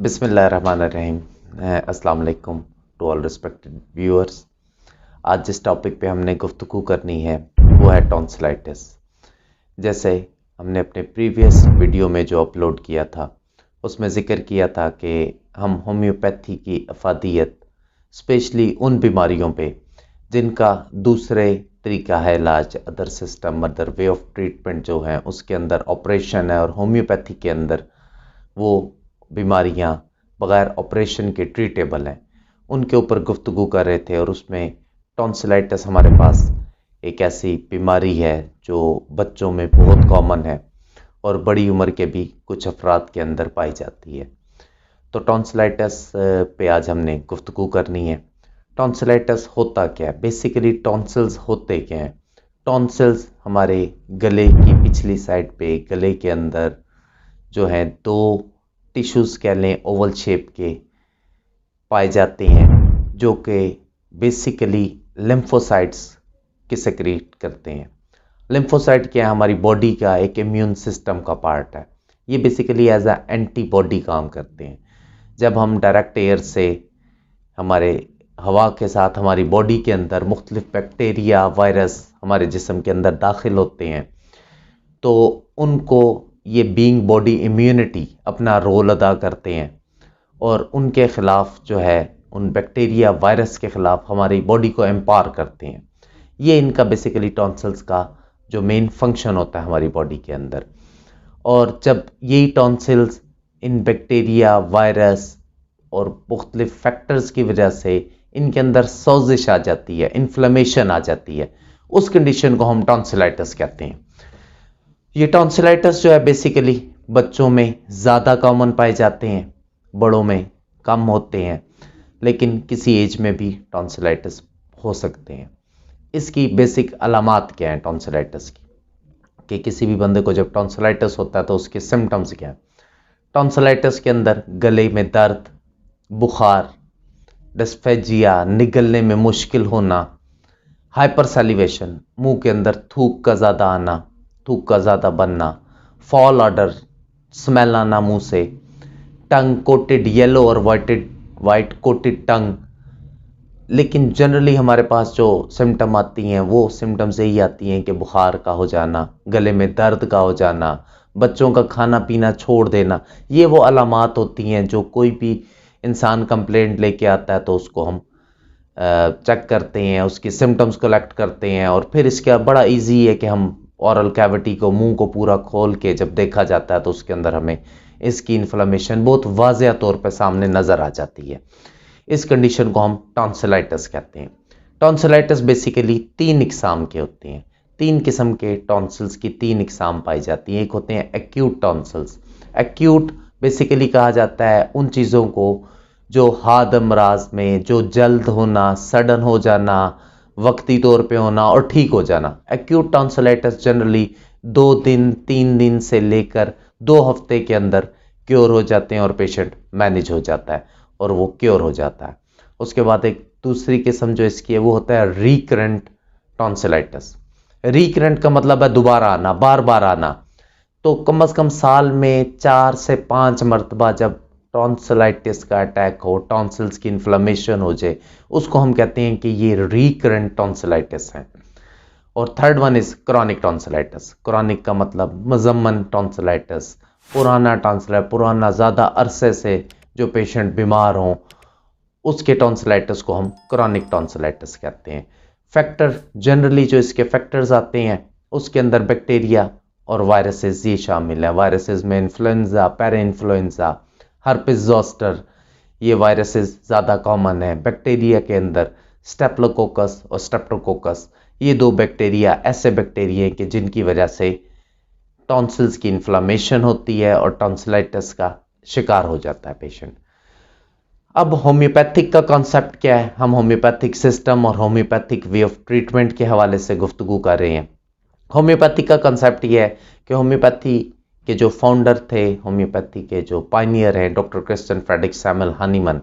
बिस्मिल्लाहिर्रहमानिर्रहीम। अस्सलाम वालेकुम टू ऑल रिस्पेक्टेड व्यूअर्स। आज जिस टॉपिक पे हमने गुफ्तगू करनी है वो है टॉन्सिलाइटिस। जैसे हमने अपने प्रीवियस वीडियो में जो अपलोड किया था उसमें ज़िक्र किया था कि हम होम्योपैथी की अफादियत स्पेशली उन बीमारियों पे जिनका दूसरे तरीका है इलाज, other system, other way of treatment जो है उसके अंदर ऑपरेशन है, और होम्योपैथी के अंदर वो बीमारियां बग़ैर ऑपरेशन के ट्रीटेबल हैं, उनके ऊपर गुफ्तगू कर रहे थे। और उसमें टॉन्सिलाइटिस हमारे पास एक ऐसी बीमारी है जो बच्चों में बहुत कॉमन है और बड़ी उम्र के भी कुछ अफराद के अंदर पाई जाती है। तो टॉन्सिलाइटिस पे आज हमने गुफ्तगू करनी है। टॉन्सिलाइटिस होता क्या है? बेसिकली टॉन्सिल्स होते क्या हैं? टॉन्सिल्स हमारे गले की पिछली साइड पे, गले के अंदर जो है दो टिश्यूज़ कह लें ओवल शेप के पाए जाते हैं, जो कि बेसिकली लिम्फोसाइट्स के सेक्रेट करते हैं। लिम्फोसाइट क्या है? हमारी बॉडी का एक इम्यून सिस्टम का पार्ट है। ये बेसिकली एज अ एंटीबॉडी काम करते हैं। जब हम डायरेक्ट एयर से हमारे हवा के साथ हमारी बॉडी के अंदर मुख्तलिफ बैक्टीरिया, वायरस हमारे जिस्म के अंदर दाखिल होते हैं तो उनको ये बीइंग बॉडी इम्यूनिटी अपना रोल अदा करते हैं और उनके ख़िलाफ़ जो है, उन बैक्टीरिया वायरस के ख़िलाफ़ हमारी बॉडी को एम्पावर करते हैं। ये इनका बेसिकली टॉन्सिल्स का जो मेन फंक्शन होता है हमारी बॉडी के अंदर। और जब यही टॉन्सिल्स इन बैक्टीरिया, वायरस और मुख्तलिफ फैक्टर्स की वजह से इनके अंदर सोजिश आ जाती है, इन्फ्लेमेशन आ जाती है, उस कंडीशन को हम टॉन्सिलाइटिस कहते हैं। ये टॉन्सिलाइटिस जो है बेसिकली बच्चों में ज़्यादा कॉमन पाए जाते हैं, बड़ों में कम होते हैं, लेकिन किसी एज में भी टॉन्सिलाइटिस हो सकते हैं। इसकी बेसिक अलामात क्या हैं टॉन्सिलाइटिस की, कि किसी भी बंदे को जब टॉन्सिलाइटिस होता है तो उसके सिम्टम्स क्या हैं? टॉन्सिलाइटिस के अंदर गले में दर्द, बुखार, डिस्फेजिया, निगलने में मुश्किल होना, हाइपर सैलिवेशन, मुंह के अंदर थूक का ज़्यादा आना, थूक का ज़्यादा बनना, फॉल ऑर्डर, स्मेल आना मुंह से, टंग कोटेड येलो और वाइट कोटेड टंग। लेकिन जनरली हमारे पास जो सिम्टम आती हैं वो सिम्टम्स यही आती हैं कि बुखार का हो जाना, गले में दर्द का हो जाना, बच्चों का खाना पीना छोड़ देना। ये वो अलामात होती हैं जो कोई भी इंसान कंप्लेंट लेके आता है तो उसको हम चेक करते हैं, उसकी सिम्टम्स कलेक्ट करते हैं, और फिर इसका बड़ा इजी है कि हम औरल कैविटी को, मुंह को पूरा खोल के जब देखा जाता है तो उसके अंदर हमें इसकी इन्फ्लेमेशन बहुत वाज़ेह तौर पे सामने नज़र आ जाती है। इस कंडीशन को हम टॉन्सिलाइटिस कहते हैं। टॉन्सिलाइटिस बेसिकली 3 इकसाम के होते हैं। 3 किस्म के टॉन्सिल्स की 3 इकसाम पाई जाती हैं। एक होते हैं एक्यूट टॉन्सिल्स। एक्यूट बेसिकली कहा जाता है उन चीज़ों को जो हाद अमराज में जो जल्द होना, सडन हो जाना, वक्ती तौर पे होना और ठीक हो जाना। एक्यूट टॉन्सिलाइटिस जनरली 2 दिन 3 दिन से लेकर 2 हफ्ते के अंदर क्योर हो जाते हैं और पेशेंट मैनेज हो जाता है और वो क्योर हो जाता है। उसके बाद एक दूसरी किस्म जो इसकी है वो होता है रिकरेंट टॉन्सिलाइटिस। रिकरेंट का मतलब है दोबारा आना, बार बार आना। तो कम से कम साल में 4 से 5 मरतबा जब टॉन्सिलाइटिस का अटैक हो, टॉन्सिल्स की इन्फ्लेमेशन हो जाए, उसको हम कहते हैं कि ये रिकरेंट टॉन्सिलाइटिस है। और third one is chronic tonsillitis. Chronic का मतलब मुज़म्मन टॉन्सिलाइटिस, पुराना टॉन्सिलाइटिस, पुराना ज़्यादा अरसे से जो पेशेंट बीमार हों उसके टॉन्सिलाइटिस को हम क्रॉनिक टॉन्सिलाइटिस कहते हैं। फैक्टर जनरली जो इसके फैक्टर्स आते हैं उसके अंदर बैक्टीरिया और वायरसेस ये शामिल हैं। वायरसेस में influenza, para influenza, herpes zoster, ये वायरसेस ज़्यादा कॉमन है। बैक्टीरिया के अंदर स्टेप्लोकोकस और स्ट्रेप्टोकोकस, ये 2 बैक्टीरिया ऐसे बैक्टीरिया हैं कि जिनकी वजह से टॉन्सिल्स की इन्फ्लामेशन होती है और टॉन्सिलाइटिस का शिकार हो जाता है पेशेंट। अब होम्योपैथिक का कॉन्सेप्ट क्या है? हम होम्योपैथिक सिस्टम और होम्योपैथिक वे ऑफ ट्रीटमेंट के हवाले से गुफ्तगू कर रहे हैं। होम्योपैथिक का कॉन्सेप्ट ये है कि होम्योपैथी के जो फाउंडर थे, होम्योपैथी के जो पायनियर हैं, doctor Christian Frederick Samuel Hahnemann,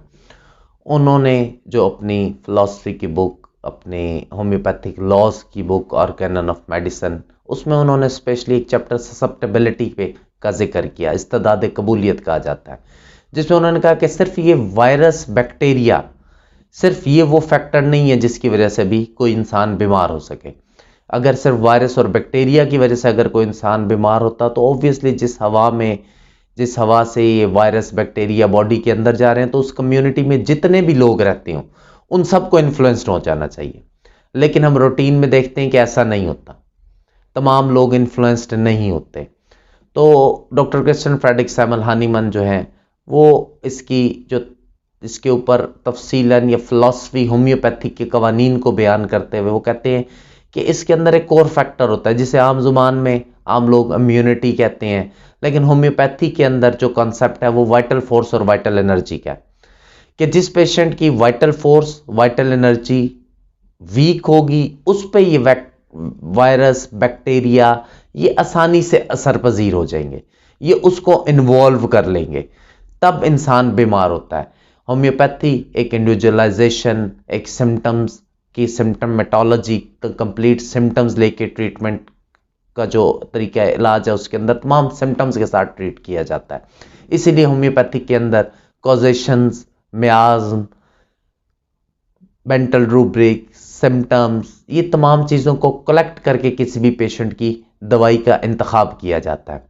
उन्होंने जो अपनी फिलॉसफी की बुक, अपने होम्योपैथिक लॉज की बुक और कैनन ऑफ मेडिसिन, उसमें उन्होंने स्पेशली एक चैप्टर ससेप्टेबिलिटी पे का जिक्र किया, इस्तेदाद कबूलियत कहा जाता है, जिसमें उन्होंने कहा कि सिर्फ ये वायरस बैक्टीरिया, सिर्फ ये वो फैक्टर नहीं है जिसकी वजह से भी कोई इंसान बीमार हो सके। अगर सिर्फ वायरस और बैक्टीरिया की वजह से अगर कोई इंसान बीमार होता तो ऑब्वियसली जिस हवा से ये वायरस बैक्टीरिया बॉडी के अंदर जा रहे हैं तो उस कम्युनिटी में जितने भी लोग रहते हों उन सबको इन्फ्लुएंस्ड हो जाना चाहिए। लेकिन हम रूटीन में देखते हैं कि ऐसा नहीं होता, तमाम लोग इन्फ्लुएंस्ड नहीं होते। तो डॉक्टर क्रिस्टियन फ्रेडरिक सैमुअल हानीमैन जो हैं वो इसके ऊपर तफसीलन या फिलॉसफी होम्योपैथी के कवानीन को बयान करते हुए वो कहते हैं कि इसके अंदर एक कोर फैक्टर होता है जिसे आम जुबान में आम लोग इम्यूनिटी कहते हैं, लेकिन होम्योपैथी के अंदर जो कॉन्सेप्ट है वो वाइटल फोर्स और वाइटल एनर्जी का है कि जिस पेशेंट की vital force vital energy weak होगी उस पर ये वायरस बैक्टीरिया ये आसानी से असर पजीर हो जाएंगे, ये उसको इन्वॉल्व कर लेंगे, तब इंसान बीमार होता है। होम्योपैथी एक इंडिविजुअलाइजेशन, एक सिम्टम्स की सिम्टमेटोलॉजी, कंप्लीट सिम्टम्स लेके ट्रीटमेंट का जो तरीका इलाज है उसके अंदर तमाम सिम्टम्स के साथ ट्रीट किया जाता है। इसीलिए होम्योपैथी के अंदर कॉजेशंस, मियाज्म, मेंटल रूब्रिक, सिम्टम्स, ये तमाम चीज़ों को कलेक्ट करके किसी भी पेशेंट की दवाई का इंतखाब किया जाता है।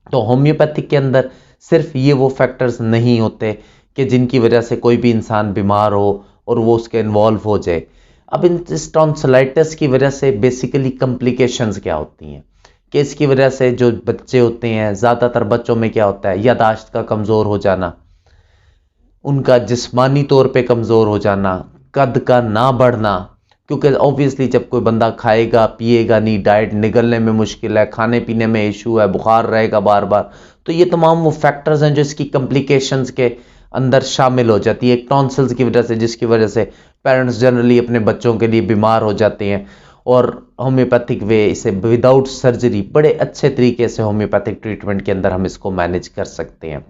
तो होम्योपैथी के अंदर सिर्फ ये वो फैक्टर्स नहीं होते कि जिनकी वजह से कोई भी इंसान बीमार हो और वो उसके इन्वॉल्व हो जाए। अब इस टॉन्सिलाइटिस की वजह से बेसिकली कॉम्प्लिकेशंस क्या होती हैं कि इसकी वजह से जो बच्चे होते हैं, ज़्यादातर बच्चों में क्या होता है, यादाश्त का कमज़ोर हो जाना, उनका जिस्मानी तौर पे कमज़ोर हो जाना, कद का ना बढ़ना, क्योंकि ऑब्वियसली जब कोई बंदा खाएगा पिएगा नहीं, डाइट निगलने में मुश्किल है, खाने पीने में इशू है, बुखार रहेगा बार बार, तो ये तमाम वो फैक्टर्स हैं जो इसकी कॉम्प्लिकेशंस के अंदर शामिल हो जाती है एक टॉन्सिल्स की वजह से, जिसकी वजह से पेरेंट्स जनरली अपने बच्चों के लिए बीमार हो जाते हैं। और होम्योपैथिक वे इसे विदाउट सर्जरी बड़े अच्छे तरीके से होम्योपैथिक ट्रीटमेंट के अंदर हम इसको मैनेज कर सकते हैं।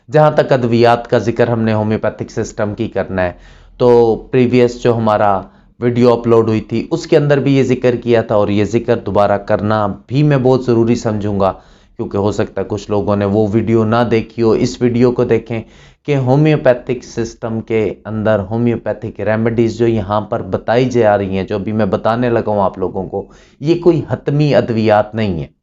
जहाँ तक अद्वियात का जिक्र हमने होम्योपैथिक सिस्टम की करना है, तो प्रीवियस जो हमारा वीडियो अपलोड हुई थी उसके अंदर भी ये जिक्र किया था और ये जिक्र दोबारा करना भी मैं बहुत ज़रूरी समझूंगा, क्योंकि हो सकता है कुछ लोगों ने वो वीडियो ना देखी हो, इस वीडियो को देखें कि होम्योपैथिक सिस्टम के अंदर होम्योपैथिक रेमेडीज़ जो यहाँ पर बताई जा रही हैं, जो अभी मैं बताने लगा हूँ आप लोगों को, ये कोई हतमी अद्वियात नहीं है।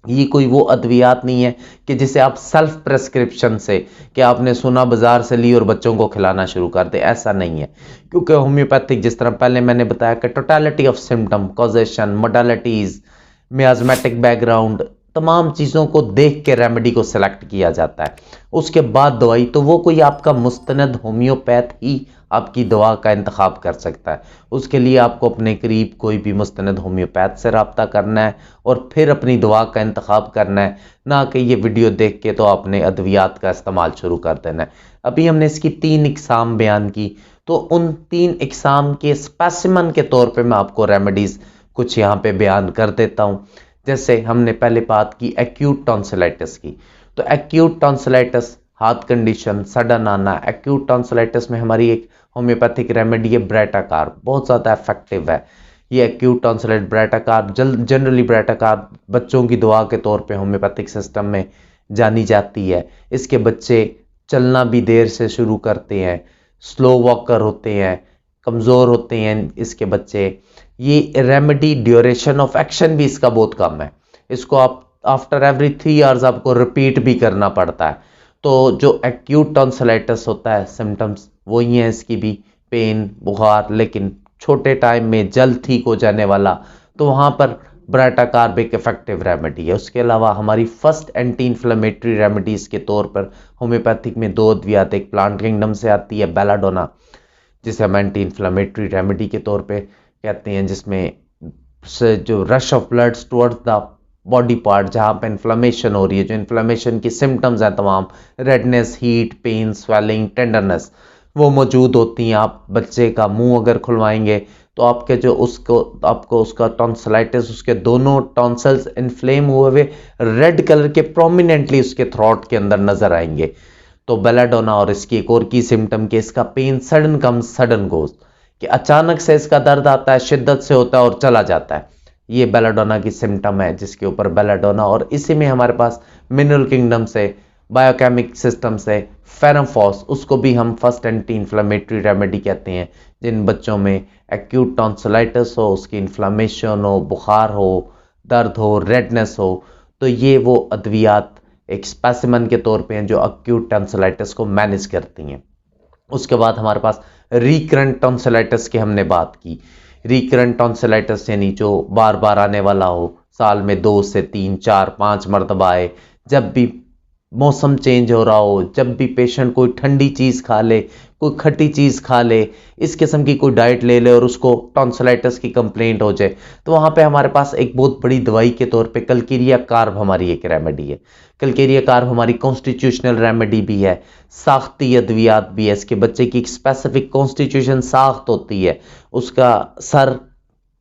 ये कोई वो अद्वियात नहीं है कि जिसे आप सेल्फ प्रेस्क्रिप्शन से कि आपने सुना बाजार से ली और बच्चों को खिलाना शुरू कर दे, ऐसा नहीं है। क्योंकि होम्योपैथिक जिस तरह पहले मैंने बताया कि totality of symptom, causation, modalities, miasmatic background, तमाम चीज़ों को देख के रेमेडी को सिलेक्ट किया जाता है, उसके बाद दवाई। तो वो कोई आपका मुस्तनद होम्योपैथ ही आपकी दवा का इंतखाब कर सकता है। उसके लिए आपको अपने करीब कोई भी मुस्तनद होम्योपैथ से रब्ता करना है और फिर अपनी दवा का इंतखाब करना है, ना कि ये वीडियो देख के तो आपने अद्वियात का इस्तेमाल शुरू कर देना है। अभी हमने इसकी 3 इकसाम बयान की, तो उन 3 इकसाम के स्पेसिमन के तौर पे मैं आपको रेमेडीज़ कुछ यहाँ पे बयान कर देता हूँ। जैसे हमने पहले बात की एक्यूट टॉन्सिलाइटिस की, तो acute tonsillitis heart condition, sudden आना, एक्यूट टॉन्सिलाइटिस में हमारी एक होम्योपैथिक रेमेडी है ब्रेटाकार, बहुत ज़्यादा इफेक्टिव है ये एक्यूट टॉन्सिलाइटिस। ब्रेटाकार जनरली ब्रेटाकार बच्चों की दवा के तौर पे होम्योपैथिक सिस्टम में जानी जाती है। इसके बच्चे चलना भी देर से शुरू करते हैं, स्लो वॉकर होते हैं, कमज़ोर होते हैं इसके बच्चे। ये रेमेडी ड्यूरेशन ऑफ एक्शन भी इसका बहुत कम है, इसको आप आफ्टर एवरी 3 आवर्स आपको रिपीट भी करना पड़ता है। तो जो एक्यूट टॉन्सिलाइटिस होता है सिम्टम्स वही हैं इसकी भी, पेन, बुखार, लेकिन छोटे टाइम में जल्द ठीक हो जाने वाला, तो वहाँ पर ब्रेटाकार एक इफेक्टिव रेमेडी है। उसके अलावा हमारी फर्स्ट एंटी इन्फ्लेमेटरी रेमेडीज़ के तौर पर होम्योपैथिक में 2 अद्वियात, एक प्लांट किंगडम से आती है बेलाडोना, जिसे हम एंटी इन्फ्लेमेटरी रेमेडी के तौर पे कहते हैं, जिसमें से जो rush of bloods towards the body part जहाँ पे इन्फ्लेमेशन हो रही है, जो इन्फ्लेमेशन की सिम्टम्स हैं तमाम, redness, heat, pain, swelling, tenderness, वो मौजूद होती हैं। आप बच्चे का मुंह अगर खुलवाएंगे तो आपके जो आपको उसका टॉन्सिलाइटिस, उसके दोनों टॉन्सिल्स इन्फ्लेम हुए हुए रेड कलर के प्रोमिनेंटली उसके थ्रोट के अंदर नजर आएंगे। तो बेलाडोना, और इसकी एक और की सिम्टम के इसका pain sudden comes sudden goes, कि अचानक से इसका दर्द आता है, शिद्दत से होता है और चला जाता है। ये बेलाडोना की सिम्टम है जिसके ऊपर बेलाडोना, और इसी में हमारे पास मिनरल किंगडम से बायोकेमिक सिस्टम से फेरमफॉस, उसको भी हम फर्स्ट एंटी इन्फ्लेमेटरी रेमेडी कहते हैं। जिन बच्चों में एक्यूट टॉन्सिलाइटिस हो, उसकी इन्फ्लामेशन हो, बुखार हो, दर्द हो, रेडनेस हो, तो ये वो अद्वियात एक स्पेसिमन के तौर पे हैं जो एक्यूट टॉन्सिलाइटिस को मैनेज करती हैं। उसके बाद हमारे पास रिकरेंट टॉन्सिलाइटिस की हमने बात की। रिकरेंट टॉन्सिलाइटिस यानी जो बार बार आने वाला हो, साल में 2 से 3, 4, 5 मरतबा आए, जब भी मौसम चेंज हो रहा हो, जब भी पेशेंट कोई ठंडी चीज़ खा ले, कोई खट्टी चीज़ खा ले, इस किस्म की कोई डाइट ले ले और उसको टॉन्सिलाइटिस की कंप्लेंट हो जाए, तो वहाँ पे हमारे पास एक बहुत बड़ी दवाई के तौर पे कलकेरिया कार्ब हमारी एक रेमेडी है। कलकेरिया कार्ब हमारी कॉन्स्टिट्यूशनल रेमेडी भी है, साख्ती अद्वियात भी है। इसके बच्चे की एक स्पेसिफिक कॉन्स्टिट्यूशन साख्त होती है, उसका सर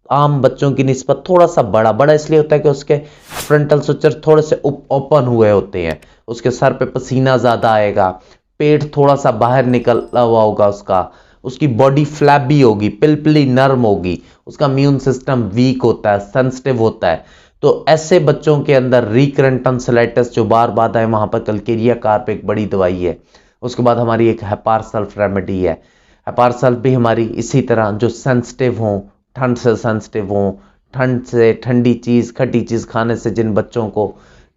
आम बच्चों की निस्बत थोड़ा सा बड़ा इसलिए होता है कि उसके फ्रंटल सुचर थोड़े से ओपन हुए होते हैं, उसके सर पे पसीना ज़्यादा आएगा, पेट थोड़ा सा बाहर निकला हुआ होगा उसकी बॉडी फ्लैबी होगी, पिलपिली नर्म होगी, उसका इम्यून सिस्टम वीक होता है, सेंसिटिव होता है। तो ऐसे बच्चों के अंदर रिकरेंट टॉन्सिलाइटिस जो बार बार आए, वहाँ पर कलकेरिया कार्ब एक बड़ी दवाई है। उसके बाद हमारी एक हेपार सल्फ रेमेडी है। हेपार सल्फ भी हमारी इसी तरह जो सेंसिटिव हों, ठंड से सेंसिटिव हों, ठंड से ठंडी चीज़ खट्टी चीज़ खाने से जिन बच्चों को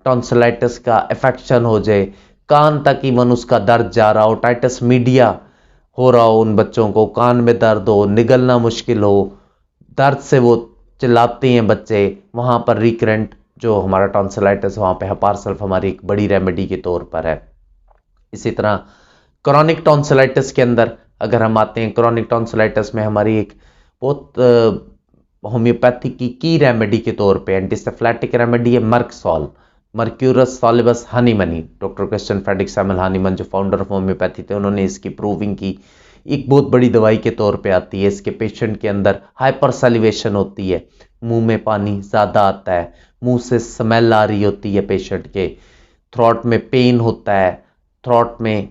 टॉन्सिलाइटिस का इफेक्शन हो जाए, कान तक इवन उसका दर्द जा रहा हो, टाइटस मीडिया हो रहा हो, उन बच्चों को कान में दर्द हो, निगलना मुश्किल हो, दर्द से वो चिल्लाते हैं बच्चे, वहाँ पर रिकरेंट जो हमारा टॉन्सिलाइटिस, वहाँ पे हेपार सल्फ हमारी एक बड़ी रेमेडी के तौर पर है। इसी तरह क्रॉनिक टॉन्सिलाइटिस के अंदर अगर हम आते हैं, क्रॉनिक टॉन्सिलाइटिस में हमारी एक बहुत होम्योपैथी की रेमेडी के तौर पे एंटीसेफ्लैटिक रेमेडी है merc sol, mercurius solubilis hahnemanni. Doctor Christian Friedrich Samuel Hahnemann जो फाउंडर ऑफ होम्योपैथी थे, उन्होंने इसकी प्रूविंग की। एक बहुत बड़ी दवाई के तौर पे आती है। इसके पेशेंट के अंदर हाइपर सैलिवेशन होती है, मुंह में पानी ज़्यादा आता है, मुंह से स्मेल आ रही होती है पेशेंट के, थ्रोट में पेन होता है, थ्रोट में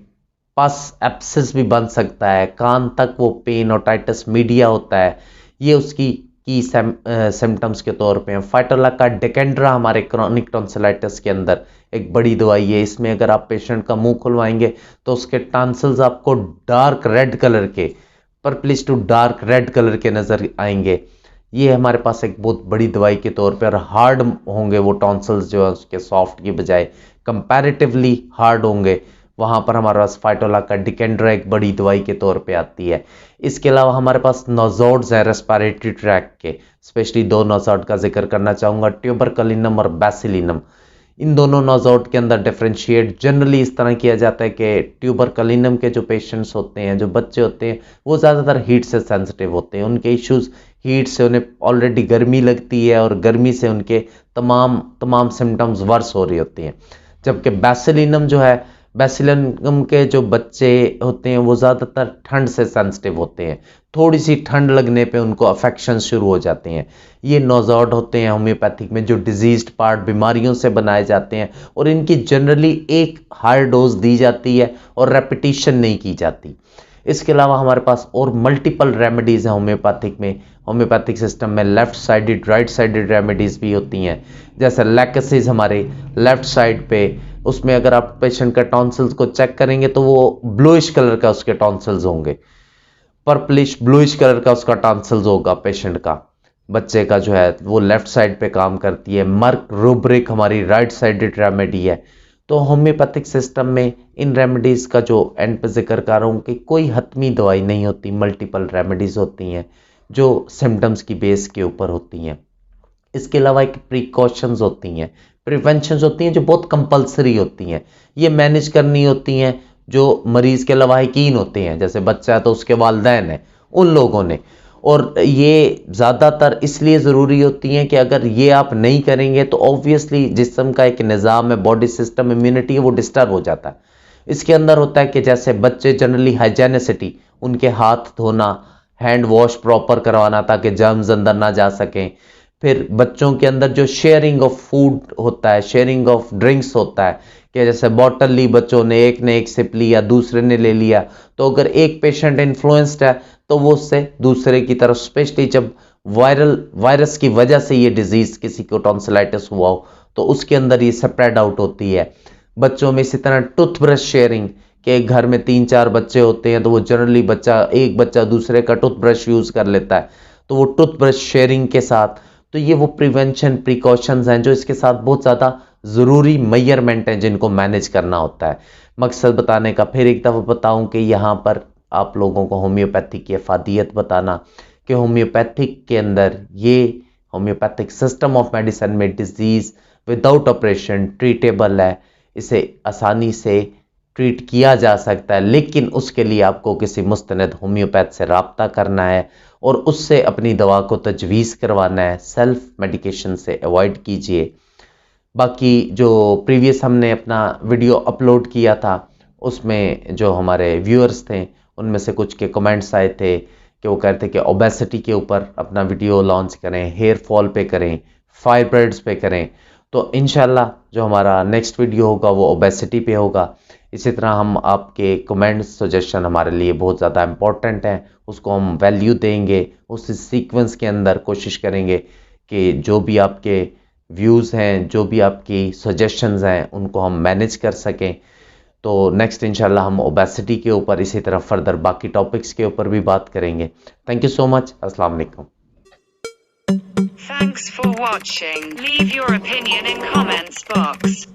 पस एब्सिस भी बन सकता है, कान तक वो पेन और टाइटस मीडिया होता है। ये उसकी की सिम्टम्स के तौर पे हैं। फाइटोला का डेकेंड्रा हमारे क्रॉनिक टॉन्सिलाइटिस के अंदर एक बड़ी दवाई है। इसमें अगर आप पेशेंट का मुंह खुलवाएंगे तो उसके टॉन्सिल्स आपको डार्क रेड कलर के, purplish to dark red colour के नज़र आएंगे। ये हमारे पास एक बहुत बड़ी दवाई के तौर पे, और हार्ड होंगे वो टॉन्सिल्स जो है उसके सॉफ्ट की बजाय कंपैरेटिवली हार्ड होंगे, वहाँ पर हमारे पास फाइटोला का डिकेंड्रा एक बड़ी दवाई के तौर पे आती है। इसके अलावा हमारे पास नोजोड्स हैं रेस्पिरेटरी ट्रैक के, स्पेशली 2 नोजोड का जिक्र करना चाहूँगा, ट्यूबरकलिनम और बैसिलिनम। इन दोनों नोजोड के अंदर डिफ्रेंशिएट जनरली इस तरह किया जाता है कि ट्यूबरकलिनम के जो पेशेंट्स होते हैं, जो बच्चे होते हैं, वो ज़्यादातर हीट से सेंसिटिव होते हैं। उनके इश्यूज़ हीट से, उन्हें ऑलरेडी गर्मी लगती है और गर्मी से उनके तमाम सिम्टम्स वर्स हो रही होती हैं। जबकि बैसिलिनम जो है, बैसिलिनम के जो बच्चे होते हैं वो ज़्यादातर ठंड से सेंसिटिव होते हैं, थोड़ी सी ठंड लगने पे उनको अफेक्शन शुरू हो जाते हैं। ये नोजॉड होते हैं होम्योपैथिक में जो डिजीज्ड पार्ट बीमारियों से बनाए जाते हैं, और इनकी जनरली एक हाई डोज दी जाती है और रेपिटेशन नहीं की जाती। इसके अलावा हमारे पास और मल्टीपल रेमेडीज़ हैं होम्योपैथिक में। होम्योपैथिक सिस्टम में left sided, right sided remedies भी होती हैं। जैसे लैकेसीज हमारे लेफ्ट साइड पे, उसमें अगर आप पेशेंट का टॉन्सिल्स को चेक करेंगे तो वो ब्लूइश कलर का उसके टॉन्सिल्स होंगे, पर्पलिश ब्लूइश कलर का उसका टॉन्सिल्स होगा पेशेंट का, बच्चे का जो है वो लेफ्ट साइड पे काम करती है। मर्क रूब्रिक हमारी राइट साइडेड रेमेडी है। तो होम्योपैथिक सिस्टम में इन रेमेडीज़ का जो एंड पे जिक्र कर रहा हूँ कि कोई हतमी दवाई नहीं होती, मल्टीपल रेमेडीज़ होती हैं जो सिम्टम्स की बेस के ऊपर होती हैं। इसके अलावा एक प्रिकॉशंस होती हैं, प्रिवेंशंस होती हैं जो बहुत कंपलसरी होती हैं। ये मैनेज करनी होती हैं जो मरीज़ के लवाहिकीन होते हैं, जैसे बच्चा है तो उसके वालिदैन हैं, उन लोगों ने। और ये ज़्यादातर इसलिए ज़रूरी होती हैं कि अगर ये आप नहीं करेंगे तो ऑब्वियसली जिस्म का एक निज़ाम है, बॉडी सिस्टम, इम्यूनिटी है, वो डिस्टर्ब हो जाता है। इसके अंदर होता है कि जैसे बच्चे जनरली हाइजेनिसिटी, उनके हाथ धोना, हैंड वॉश प्रॉपर करवाना ताकि जर्म्स अंदर ना जा सकें। फिर बच्चों के अंदर जो शेयरिंग ऑफ फूड होता है, शेयरिंग ऑफ ड्रिंक्स होता है, कि जैसे बॉटल ली बच्चों ने, एक ने एक सिप लिया, दूसरे ने ले लिया, तो अगर एक पेशेंट इन्फ्लुएंस्ड है तो वो उससे दूसरे की तरफ, स्पेशली जब वायरस की वजह से ये डिजीज किसी को टॉन्सिलाइटिस हुआ हो तो उसके अंदर ये स्प्रेड आउट होती है। बच्चों में इसी तरह टूथब्रश शेयरिंग, कि एक घर में 3-4 बच्चे होते हैं तो वो जनरली एक बच्चा दूसरे का टूथब्रश यूज कर लेता है, तो वो टूथब्रश शेयरिंग के साथ, तो ये वो प्रिवेंशन प्रिकॉशंस हैं जो इसके साथ बहुत ज़्यादा ज़रूरी मेजरमेंट हैं जिनको मैनेज करना होता है। मकसद बताने का फिर एक दफ़ा बताऊं कि यहाँ पर आप लोगों को होम्योपैथी की अफादियत बताना कि होम्योपैथिक के अंदर ये होम्योपैथिक सिस्टम ऑफ मेडिसिन में डिजीज़ विदाउट ऑपरेशन ट्रीटेबल है, इसे आसानी से ट्रीट किया जा सकता है, लेकिन उसके लिए आपको किसी मुस्तनद होम्योपैथ से रब्ता करना है और उससे अपनी दवा को तजवीज़ करवाना है। सेल्फ मेडिकेशन से अवॉइड कीजिए। बाकी जो प्रीवियस हमने अपना वीडियो अपलोड किया था उसमें जो हमारे व्यूअर्स थे उनमें से कुछ के कमेंट्स आए थे कि वो कहते कि ओबेसिटी के ऊपर अपना वीडियो लॉन्च करें, हेयर फॉल पे करें, फाइब्रॉइड्स पे करें। तो इंशाल्लाह जो हमारा नेक्स्ट वीडियो होगा वो ओबेसिटी पे होगा। इसी तरह हम आपके कमेंट्स सजेशन हमारे लिए बहुत ज़्यादा इम्पोर्टेंट हैं, उसको हम वैल्यू देंगे, उस सीक्वेंस के अंदर कोशिश करेंगे कि जो भी आपके व्यूज़ हैं, जो भी आपकी सजेशंस हैं, उनको हम मैनेज कर सकें। तो नेक्स्ट इंशाल्लाह हम ओबेसिटी के ऊपर इसी तरह फर्दर बाकी टॉपिक्स के ऊपर भी बात करेंगे। Thank you so much. अस्सलाम वालेकुम। Thanks for watching. Leave your opinion in comments box.